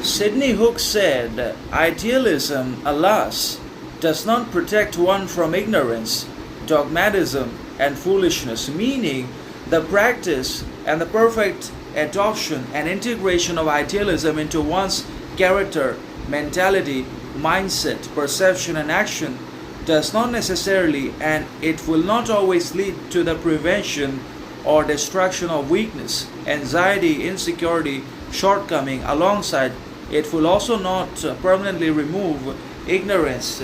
Sidney Hook said, "Idealism, alas, does not protect one from ignorance, dogmatism, and foolishness," meaning the practice and the perfect adoption and integration of idealism into one's character, mentality, mindset, perception, and action does not necessarily, and it will not always, lead to the prevention or destruction of weakness, anxiety, insecurity, shortcoming. Alongside, it will also not permanently remove ignorance,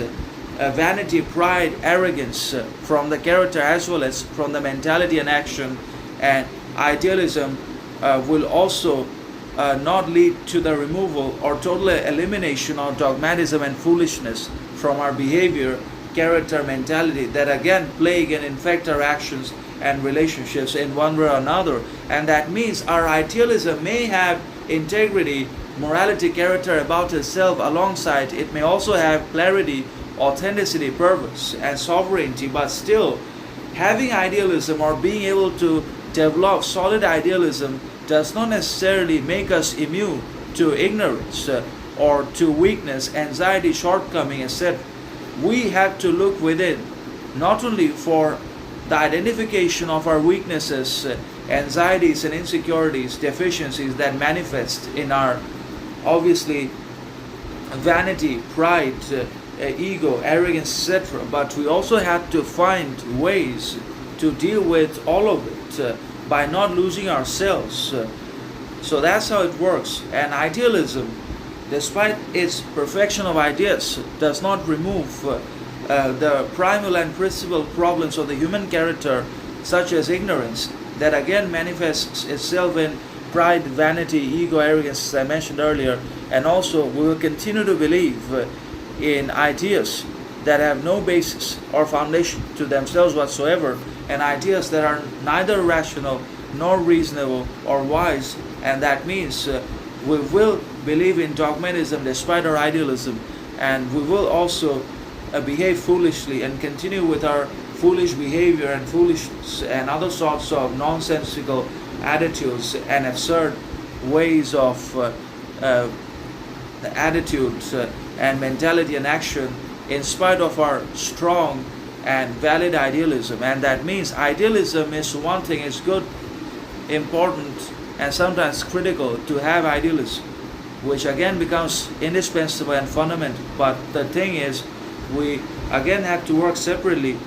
vanity, pride, arrogance from the character as well as from the mentality and action. And idealism will also not lead to the removal or total elimination of dogmatism and foolishness from our behavior, character, mentality that again plague and infect our actions and relationships in one way or another. And that means our idealism may have integrity, morality, character about itself. Alongside, it may also have clarity, authenticity, purpose, and sovereignty. But still, having idealism or being able to develop solid idealism does not necessarily make us immune to ignorance or to weakness, anxiety, shortcoming, etc. We have to look within, not only for the identification of our weaknesses, anxieties and insecurities, deficiencies that manifest in our, obviously, vanity, pride, ego, arrogance, etc. But we also have to find ways to deal with all of it by not losing ourselves. So that's how it works. And idealism, despite its perfection of ideas, does not remove the primal and principal problems of the human character, such as ignorance, that again manifests itself in pride, vanity, ego, arrogance, as I mentioned earlier. And also, we will continue to believe in ideas that have no basis or foundation to themselves whatsoever, and ideas that are neither rational nor reasonable or wise. And that means we will believe in dogmatism despite our idealism, and we will also behave foolishly and continue with our foolish behavior and foolishness and other sorts of nonsensical attitudes and absurd ways of attitudes and mentality and action, in spite of our strong and valid idealism. And that means idealism is one thing, it's good, important, and sometimes critical to have idealism, which again becomes indispensable and fundamental. But the thing is, we again have to work separately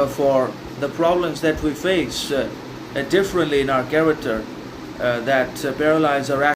for the problems that we face differently in our character that paralyze our